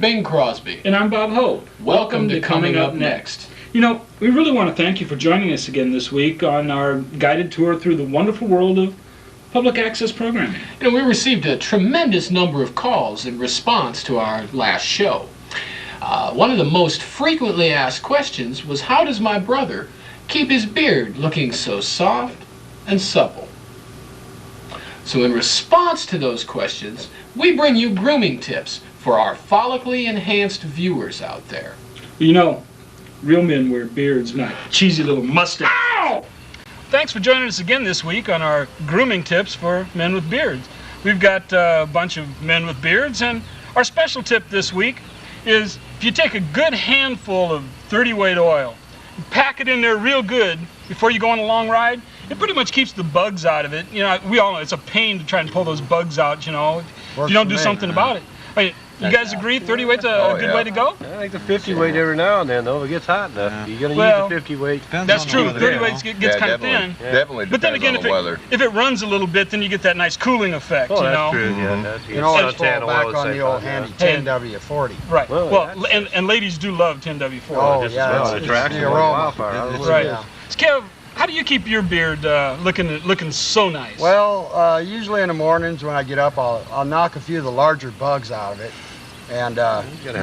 Bing Crosby. And I'm Bob Hope. Welcome to Coming Up Next. You know, we really want to thank you for joining us again this week on our guided tour through the wonderful world of public access programming. You know, we received a tremendous number of calls in response to our last show. One of the most frequently asked questions was, how does my brother keep his beard looking so soft and supple? So in response to those questions, we bring you grooming tips for our follically enhanced viewers out there. You know, real men wear beards, not cheesy little mustaches. Ow! Thanks for joining us again this week on our grooming tips for men with beards. We've got a bunch of men with beards, and our special tip this week is if you take a good handful of 30-weight oil, pack it in there real good before you go on a long ride, it pretty much keeps the bugs out of it. You know, we all know it's a pain to try and pull those bugs out, you know, if you don't do something about it. I mean, you guys agree 30 weight's a good way to go? I like the 50 weight every now and then, though. If it gets hot enough, you're going to use the 50 weight. That's true. 30 weight gets kind of thin. Yeah. Definitely but then again, on the weather. if it runs a little bit, then you get that nice cooling effect, you know? True. Mm-hmm. You can always fall back on the old handy 10W40. Right. Well, and ladies do love 10W40. Oh, just yeah. as It's attractive the as aroma. wildfire. Right. Yeah. Kev, how do you keep your beard looking so nice? Well, usually in the mornings when I get up, I'll knock a few of the larger bugs out of it and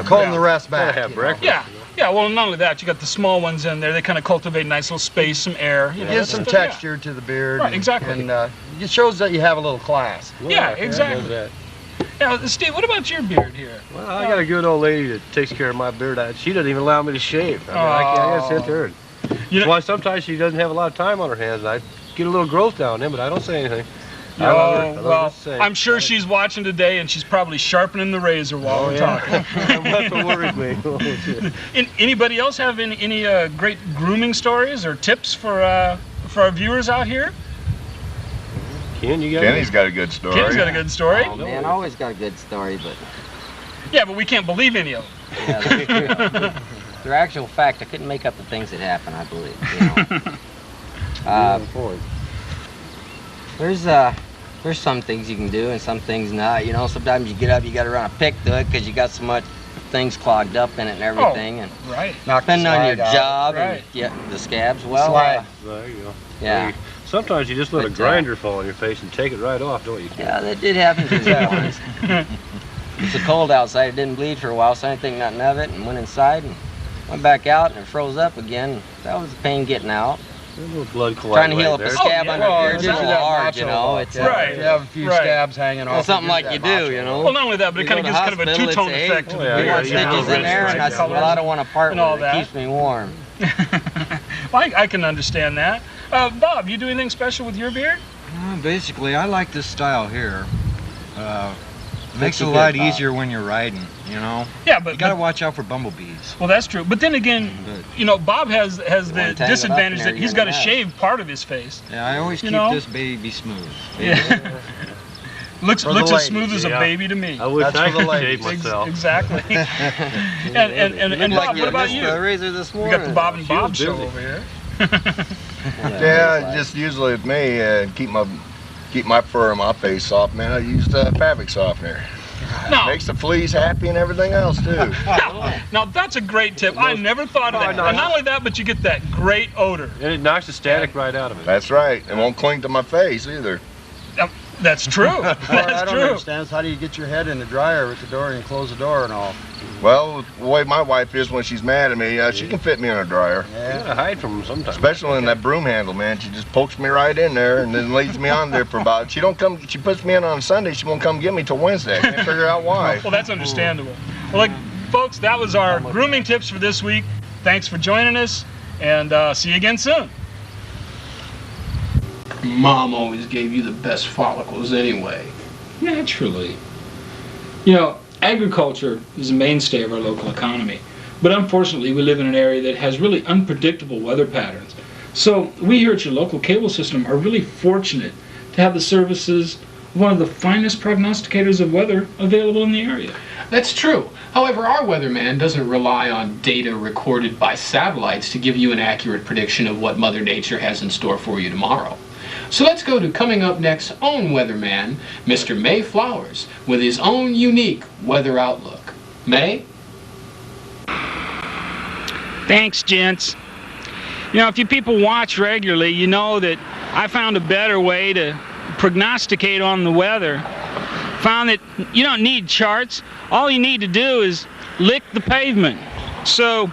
comb the rest back. Have breakfast. Yeah, well, not only that, you got the small ones in there. They kind of cultivate nice little space, some air. You know, Gives some texture to the beard. Right, exactly. And it shows that you have a little class. Yeah, exactly. Now, Steve, what about your beard here? Well, I got a good old lady that takes care of my beard. She doesn't even allow me to shave. I mean, I gotta sit there. You know, well, sometimes she doesn't have a lot of time on her hands. I get a little growth down there, but I don't say anything. Well, I'm sure she's watching today, and she's probably sharpening the razor while we're talking. Anybody else have any great grooming stories or tips for our viewers out here? Kenny's got a good story. Kenny's got a good story. Oh man, I always got a good story, but yeah, but we can't believe any of them. yeah, that's true. They're actual fact. I couldn't make up the things that happen. I believe. You know. There's some things you can do and some things not. You know, sometimes you get up, you got to run a pick to it because you got so much things clogged up in it and everything. And right. Depending on your job right. and the scabs. Well, there you go. Yeah. Sometimes you just let a grinder fall on your face and take it right off, don't you? Yeah, that did happen to me once. It's so cold outside, it didn't bleed for a while, so I didn't think nothing of it, and went inside and went back out, and it froze up again. That was a pain getting out. A little blood trying to heal up a scab under there, it's a little hard, you know. It's right. You have a few scabs hanging off. Well, something like you do, you know. Well, not only that, but it kind of gives kind of a two-tone effect to the beard. We want stitches in there, and I said, well, I don't want to part with it. It keeps me warm. Well, I can understand that. Bob, you do anything special with your beard? Basically, I like this style here. Makes it a lot easier when you're riding, you know? Yeah, but you gotta watch out for bumblebees. Well, that's true. But then again, you know, Bob has the disadvantage that he's got to shave part of his face. Yeah, I always keep this baby smooth. Yeah. looks as smooth as a baby to me. I wish I could shave myself. Exactly. and Bob, what about you? Razor this We morning. got the Bob and Bob show over here. Yeah, just usually with me, keep my fur and my face soft, man. I use fabric softener. No. Makes the fleas happy and everything else too. Now that's a great tip. I never thought of that. And not only that, but you get that great odor. And it knocks the static right out of it. That's right. It won't cling to my face either. That's true. That's I don't true. understand. How do you get your head in the dryer with the door and close the door and all? Well, the way my wife is when she's mad at me, she can fit me in a dryer. You gotta hide from them sometimes. Especially in that broom handle, man. She just pokes me right in there and then leaves me on there for about. She puts me in on Sunday. She won't come get me till Wednesday. I can't figure out why. Well, that's understandable. Well, folks, that was our grooming tips for this week. Thanks for joining us, and see you again soon. Mom always gave you the best follicles anyway. Naturally. You know, agriculture is a mainstay of our local economy, but unfortunately we live in an area that has really unpredictable weather patterns. So we here at your local cable system are really fortunate to have the services of one of the finest prognosticators of weather available in the area. That's true. However, our weatherman doesn't rely on data recorded by satellites to give you an accurate prediction of what Mother Nature has in store for you tomorrow. So let's go to Coming Up Next's own weatherman, Mr. May Flowers, with his own unique weather outlook. May? Thanks, gents. You know, if you people watch regularly, you know that I found a better way to prognosticate on the weather. Found that you don't need charts. All you need to do is lick the pavement. So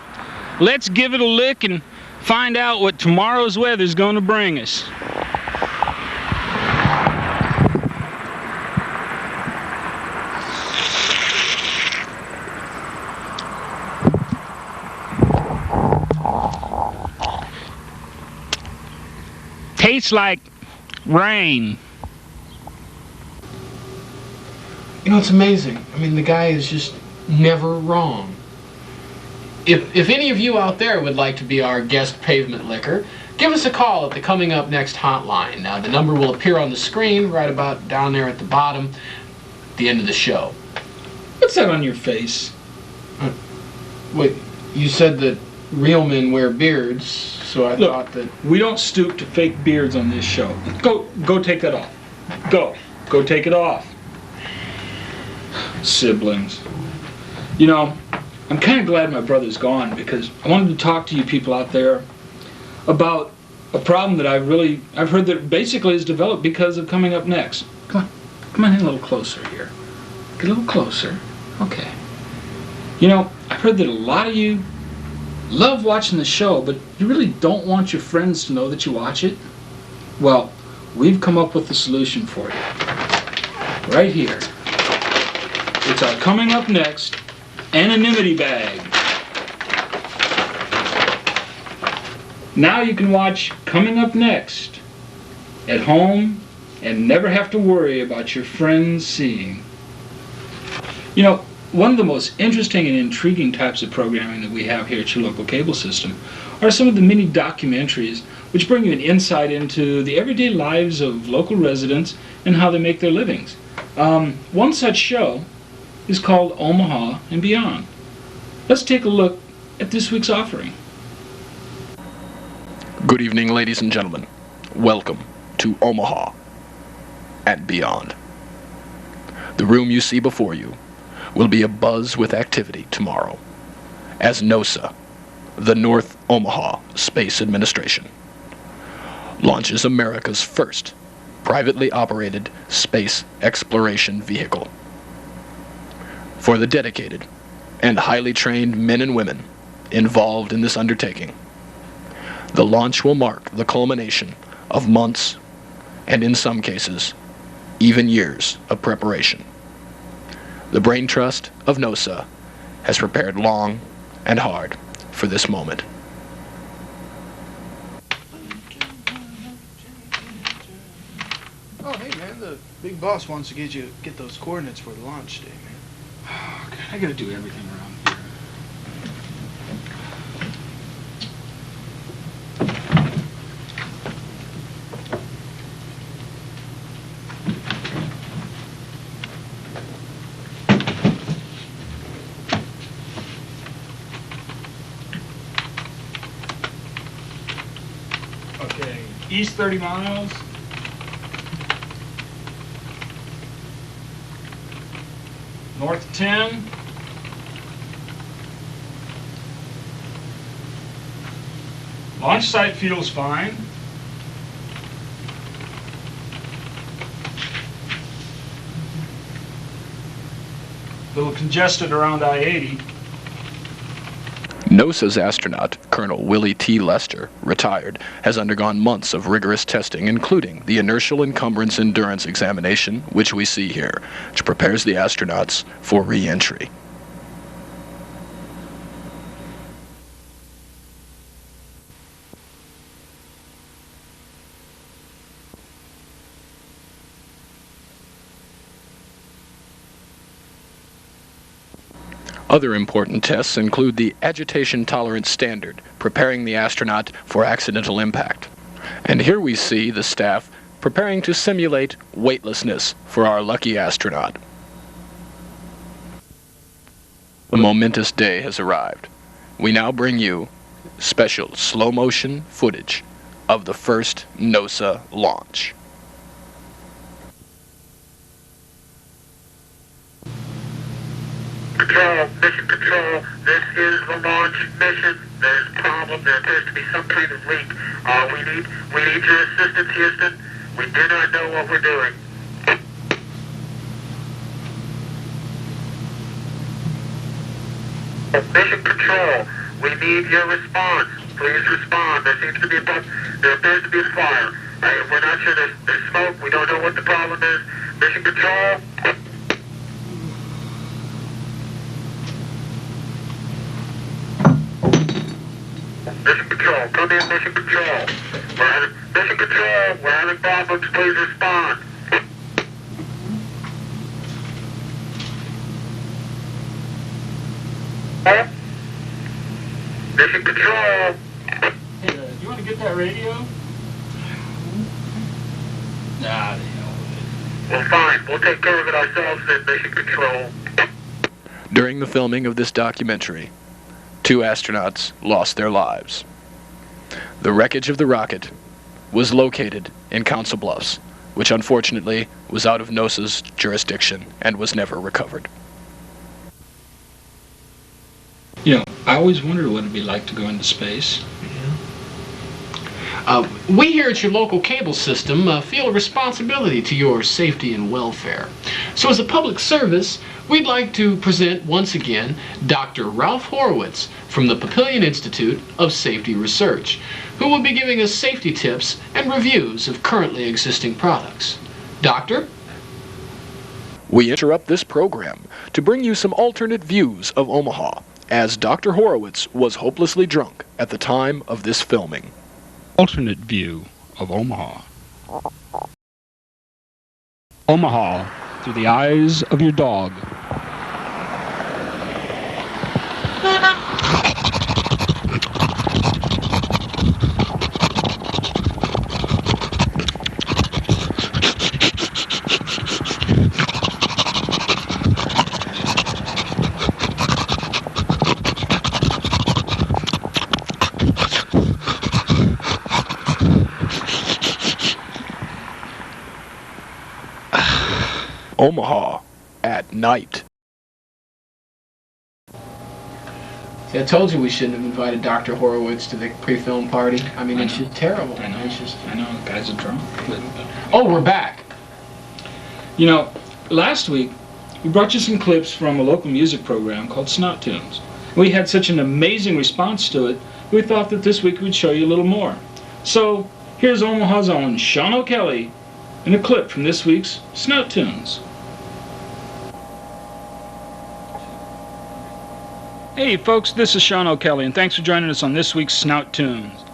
let's give it a lick and find out what tomorrow's weather's going to bring us. Tastes like rain. You know, it's amazing. I mean, the guy is just never wrong. If any of you out there would like to be our guest pavement licker, give us a call at the Coming Up Next hotline. Now, the number will appear on the screen right about down there at the bottom, at the end of the show. What's that on your face? Wait, you said that real men wear beards, so I thought that... We don't stoop to fake beards on this show. Go take that off. Go take it off. Siblings. You know, I'm kind of glad my brother's gone because I wanted to talk to you people out there about a problem that I've heard that basically is developed because of Coming Up Next. Come on in a little closer here. Get a little closer. Okay. You know, I've heard that a lot of you love watching the show, but you really don't want your friends to know that you watch it. Well, we've come up with a solution for you. Right here. It's our Coming Up Next anonymity bag. Now you can watch Coming Up Next at home and never have to worry about your friends seeing. You know, one of the most interesting and intriguing types of programming that we have here at your local cable system are some of the mini documentaries which bring you an insight into the everyday lives of local residents and how they make their livings. One such show is called Omaha and Beyond. Let's take a look at this week's offering. Good evening, ladies and gentlemen. Welcome to Omaha and Beyond. The room you see before you will be abuzz with activity tomorrow as NOSA, the North Omaha Space Administration, launches America's first privately operated space exploration vehicle. For the dedicated and highly trained men and women involved in this undertaking, the launch will mark the culmination of months, and in some cases, even years of preparation. The brain trust of NOSA has prepared long and hard for this moment. Oh, hey man, the big boss wants to get those coordinates for the launch day, man. Oh, God, I gotta do everything around here. Okay, east 30 miles. North 10. Launch site feels fine. A little congested around I-80. NOSA's astronaut, Colonel Willie T. Lester, retired, has undergone months of rigorous testing, including the inertial encumbrance endurance examination, which we see here, which prepares the astronauts for re-entry. Other important tests include the agitation tolerance standard, preparing the astronaut for accidental impact. And here we see the staff preparing to simulate weightlessness for our lucky astronaut. The momentous day has arrived. We now bring you special slow-motion footage of the first NOSA launch. Mission Control, this is the launch mission. There's a problem. There appears to be some kind of leak. We need your assistance, Houston. We do not know what we're doing. Mission Control, we need your response. Please respond. There appears to be a fire. We're not sure there's smoke. We don't know what the problem is. Mission Control. Mission Control, come in, Mission Control. Mission Control, we're having problems. Please respond. Mission Control. Hey, you want to get that radio? Nah, they know it. Well, fine. We'll take care of it ourselves then, Mission Control. During the filming of this documentary, 2 astronauts lost their lives. The wreckage of the rocket was located in Council Bluffs, which unfortunately was out of NOSA's jurisdiction and was never recovered. You know, I always wondered what it'd be like to go into space. We here at your local cable system feel a responsibility to your safety and welfare. So as a public service, we'd like to present once again Dr. Ralph Horowitz from the Papillion Institute of Safety Research, who will be giving us safety tips and reviews of currently existing products. Doctor? We interrupt this program to bring you some alternate views of Omaha, as Dr. Horowitz was hopelessly drunk at the time of this filming. Alternate view of Omaha. Omaha through the eyes of your dog. Omaha at night. See, I told you we shouldn't have invited Dr. Horowitz to the pre-film party. I mean, it's just terrible. I know. It's just... I know. The guy's a drunk. Oh, we're back. You know, last week we brought you some clips from a local music program called Snot Tunes. We had such an amazing response to it, we thought that this week we'd show you a little more. So here's Omaha's own Sean O'Kelly in a clip from this week's Snot Tunes. Hey folks, this is Sean O'Kelly, and thanks for joining us on this week's Snout Tunes.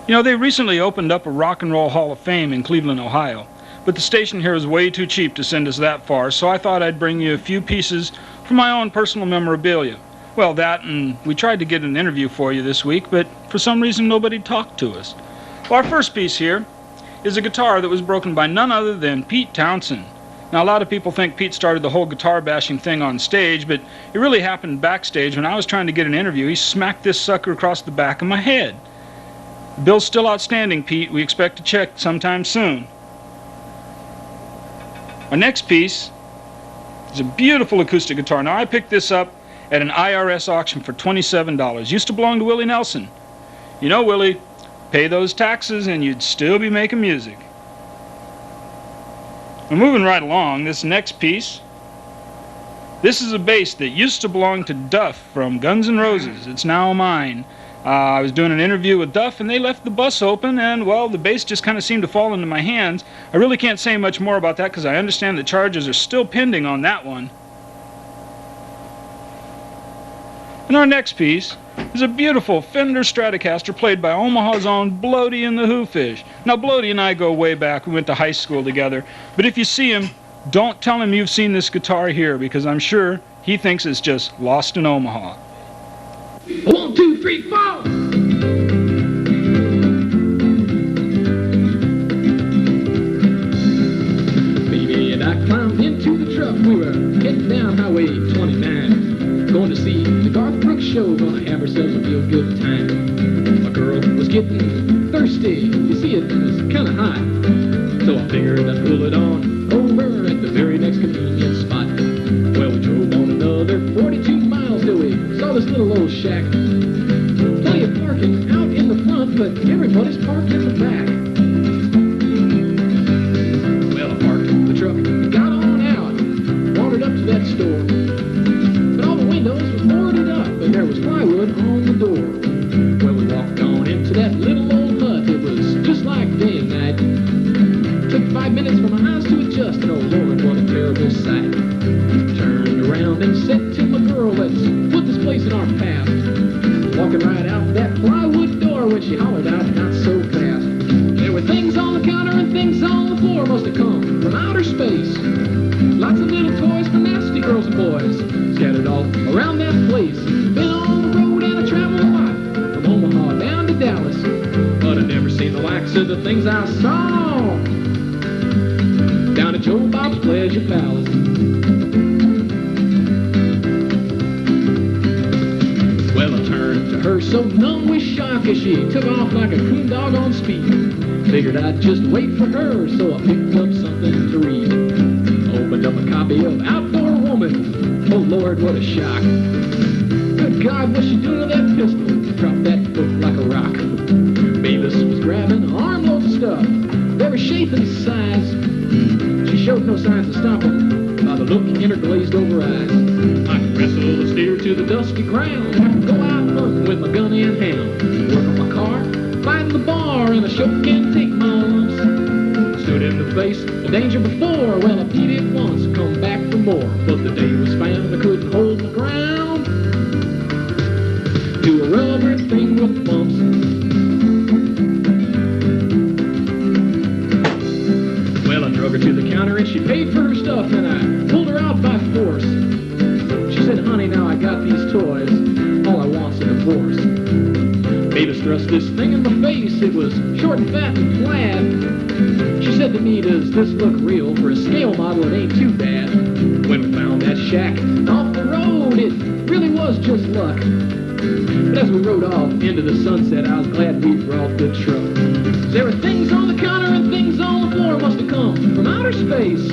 You know, they recently opened up a Rock and Roll Hall of Fame in Cleveland, Ohio, but the station here is way too cheap to send us that far, so I thought I'd bring you a few pieces from my own personal memorabilia. Well, that, and we tried to get an interview for you this week, but for some reason nobody talked to us. Well, our first piece here is a guitar that was broken by none other than Pete Townsend. Now, a lot of people think Pete started the whole guitar bashing thing on stage, but it really happened backstage. When I was trying to get an interview, he smacked this sucker across the back of my head. The bill's still outstanding, Pete. We expect to check sometime soon. Our next piece is a beautiful acoustic guitar. Now, I picked this up at an IRS auction for $27. Used to belong to Willie Nelson. You know, Willie, pay those taxes and you'd still be making music. We're moving right along. This next piece, this is a bass that used to belong to Duff from Guns N' Roses. It's now mine. I was doing an interview with Duff and they left the bus open and, well, the bass just kind of seemed to fall into my hands. I really can't say much more about that because I understand the charges are still pending on that one. And our next piece is a beautiful Fender Stratocaster played by Omaha's own Bloody and the Whofish. Now, Bloody and I go way back. We went to high school together. But if you see him, don't tell him you've seen this guitar here, because I'm sure he thinks it's just lost in Omaha. 1, 2, 3, 4. Baby and I climbed into the truck. We were heading down Highway 29. Going to see the Garth Brooks show, gonna have ourselves a real good time. My girl was getting thirsty, you see it was kinda hot. So I figured I'd pull it on over at the very next convenient spot. Well, we drove on another 40 this little old shack. Plenty of parking out in the front, but everybody's parked in the back. Well, I parked the truck and got on out, wandered up to that store. But all the windows was boarded up, and there was plywood on the door. Well, we walked on into that little old hut. It was just like day and night. Took 5 minutes for my eyes to adjust, and oh Lord, what a terrible sight. Turned around and said to my girl, let's put this place in our path. Walking right out that plywood door when she hollered out, not so fast. There were things on the counter and things on the floor, must have come from outer space. Lots of little toys for nasty girls and boys, scattered all around that place. Been on the road and I traveled a lot, from Omaha down to Dallas, but I never seen the likes of the things I saw down at Joe Bob's Pleasure Palace. Well, I turned to her so numb with shock as she took off like a coon dog on speed. Figured I'd just wait for her, so I picked up something to read. Opened up a copy of Outdoor Woman. Oh Lord, what a shock. Good God, what's she doing with that pistol? Dropped that book like a rock. Mavis was grabbing armloads of stuff. They were shape and size. She showed no signs of stopping by the look in her glazed over eyes. I could wrestle a steer to the dusty ground. I could go out hunting with my gun in hand. Work on my car, fight in the bar, and I sure can take my lumps. Stood in the face of danger before. Well, I beat it once, come back for more. But the day was found I couldn't hold my ground to a rubber thing with bumps. Well, I drug her to the counter and she paid for her stuff, and I pulled her out by force. She said, honey, now I got these toys, all I want's a divorce. Mavis thrust this thing in my face. It was short and fat and plaid. She said to me, does this look real? For a scale model, it ain't too bad. When we found that shack off the road, it really was just luck. But as we rode off into the sunset, I was glad we brought the truck. There were things on the counter and things on the floor, must have come from outer space.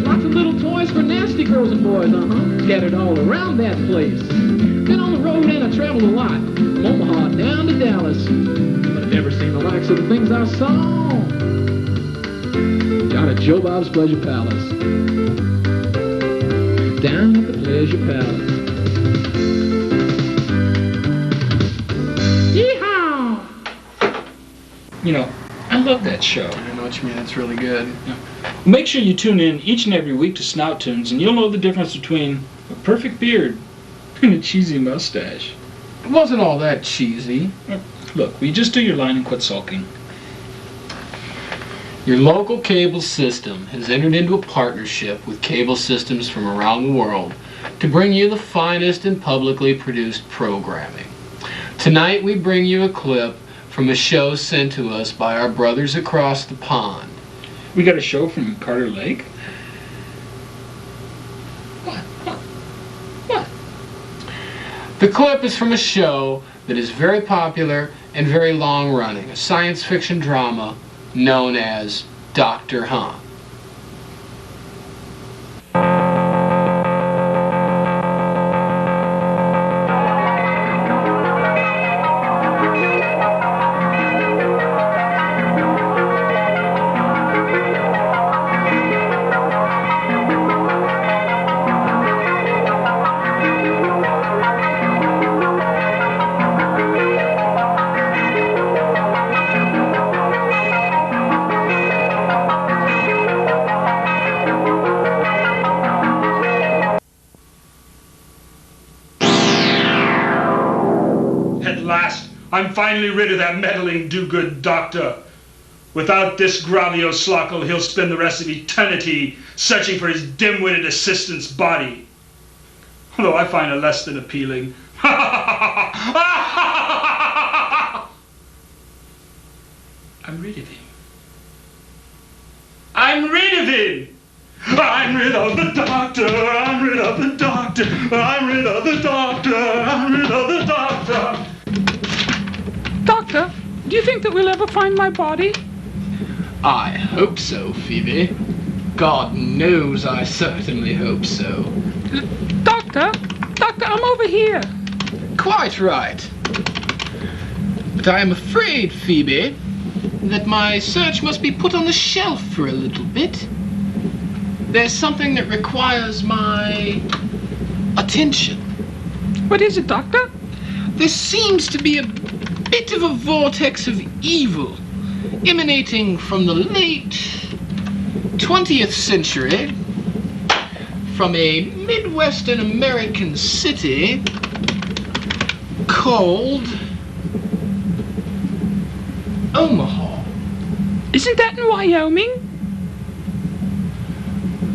Lots of little toys for nasty girls and boys, scattered all around that place. Been on the road and I traveled a lot, from Omaha down to Dallas, but I've never seen the likes of the things I saw down at Joe Bob's Pleasure Palace. Down at the Pleasure Palace. Yeehaw! You know, I love that show. I know what you mean, it's really good. Yeah. Make sure you tune in each and every week to Snout Tunes, and you'll know the difference between a perfect beard and a cheesy mustache. It wasn't all that cheesy. Look, will you just do your line and quit sulking? Your local cable system has entered into a partnership with cable systems from around the world to bring you the finest in publicly produced programming. Tonight we bring you a clip from a show sent to us by our brothers across the pond. We got a show from Carter Lake? What? The clip is from a show that is very popular and very long-running, a science fiction drama known as Dr. Huh. I'm finally rid of that meddling do-good doctor. Without this Gravio Slockle, he'll spend the rest of eternity searching for his dim-witted assistant's body. Although I find it less than appealing. I'm rid of him. I'm rid of him! I'm rid of the doctor! I'm rid of the doctor! I'm rid of the doctor! I'm rid of the doctor! Doctor, do you think that we'll ever find my body? I hope so, Phoebe. God knows I certainly hope so. Doctor, I'm over here. Quite right. But I am afraid, Phoebe, that my search must be put on the shelf for a little bit. There's something that requires my attention. What is it, Doctor? There seems to be a bit of a vortex of evil emanating from the late 20th century from a Midwestern American city called Omaha. Isn't that in Wyoming?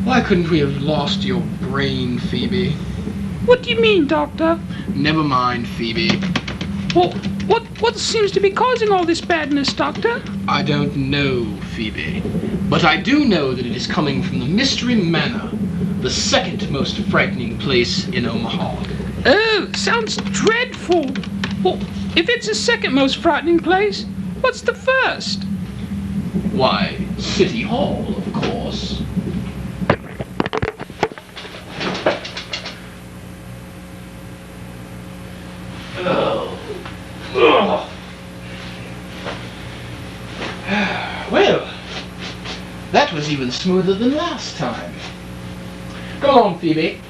Why couldn't we have lost your brain, Phoebe? What do you mean, Doctor? Never mind, Phoebe. Well, what seems to be causing all this badness, Doctor? I don't know, Phoebe. But I do know that it is coming from the Mystery Manor, the second most frightening place in Omaha. Oh, sounds dreadful. Well, if it's the second most frightening place, what's the first? Why, City Hall, of course. Well, that was even smoother than last time. Go on, Phoebe.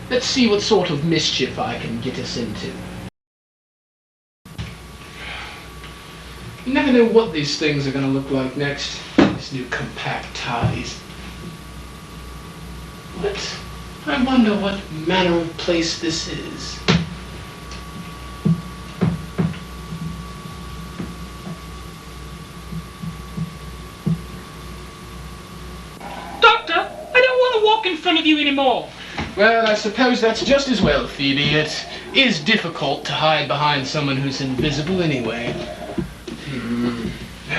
Let's see what sort of mischief I can get us into. You never know what these things are going to look like next. These new compact ties. But I wonder what manner of place this is. Doctor, I don't want to walk in front of you anymore. Well, I suppose that's just as well, Phoebe. It is difficult to hide behind someone who's invisible anyway.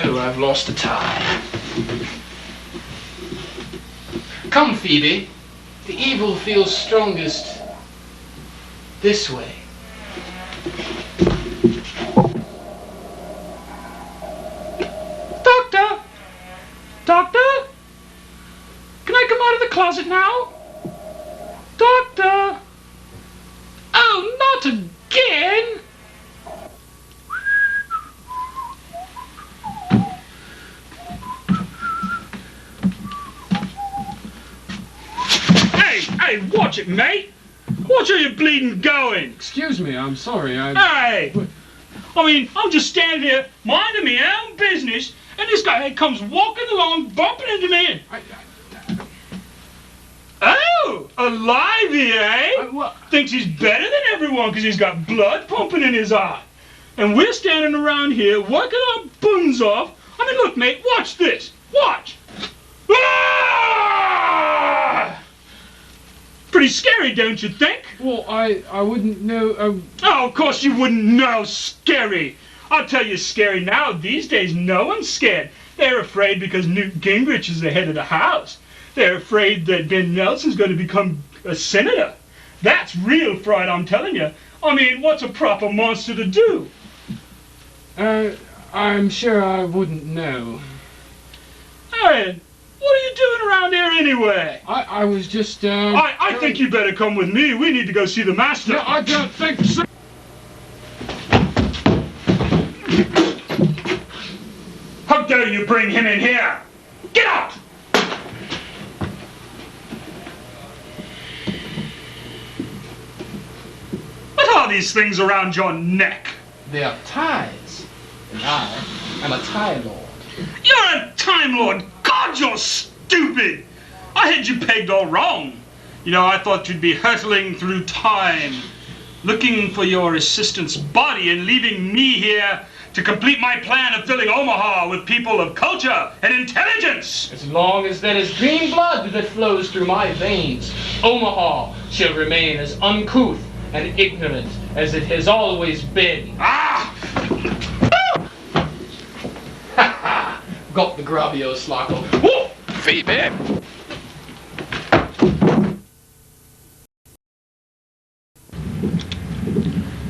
Oh, I've lost a tie. Come, Phoebe. The evil feels strongest this way. Doctor? Doctor? Can I come out of the closet now? Doctor? Oh, not again! Hey, watch it, mate! Watch where you're bleeding going! Excuse me, I'm sorry, Hey! I mean, I'm just standing here, minding my own business, and this guy comes walking along, bumping into me. Oh! Alive here, eh? Thinks he's better than everyone because he's got blood pumping in his eye. And we're standing around here, working our buns off. I mean, look, mate, watch this. Watch! Ah! Pretty scary, don't you think? Well, I wouldn't know. Oh, of course you wouldn't know. Scary. I'll tell you, scary now. These days, no one's scared. They're afraid because Newt Gingrich is the head of the House. They're afraid that Ben Nelson's going to become a senator. That's real fright, I'm telling you. I mean, what's a proper monster to do? I'm sure I wouldn't know. Hey, what are you doing around here anyway? I was just, I think you better come with me. We need to go see the master. No, I don't think so. How dare you bring him in here? Get out! What are these things around your neck? They are ties. And I am a tie lord. You're a Time Lord! God, you're stupid! I had you pegged all wrong. You know, I thought you'd be hurtling through time, looking for your assistant's body and leaving me here to complete my plan of filling Omaha with people of culture and intelligence. As long as there is green blood that flows through my veins, Omaha shall remain as uncouth and ignorant as it has always been. Ah! Got the Gravio Slackle. Phoebe!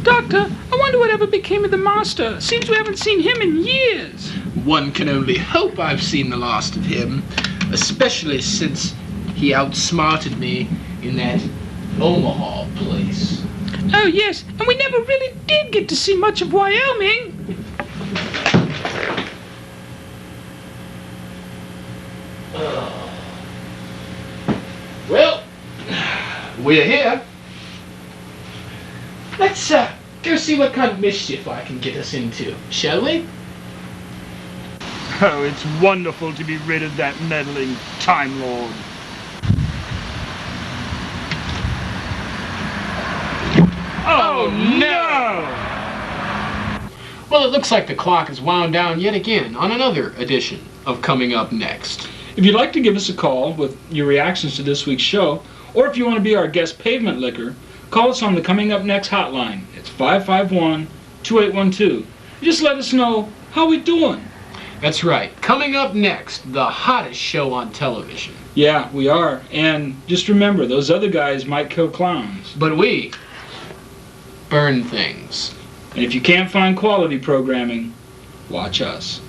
Doctor, I wonder whatever became of the master. Seems we haven't seen him in years. One can only hope I've seen the last of him, especially since he outsmarted me in that Omaha place. Oh, yes, and we never really did get to see much of Wyoming. Well, we're here. Let's go see what kind of mischief I can get us into, shall we? Oh, it's wonderful to be rid of that meddling Time Lord. Oh, no! Well, it looks like the clock is wound down yet again on another edition of Coming Up Next. If you'd like to give us a call with your reactions to this week's show, or if you want to be our guest pavement licker, call us on the Coming Up Next hotline. It's 551-2812. Just let us know how we doing. That's right. Coming up next, the hottest show on television. Yeah, we are. And just remember, those other guys might kill clowns. But we burn things. And if you can't find quality programming, watch us.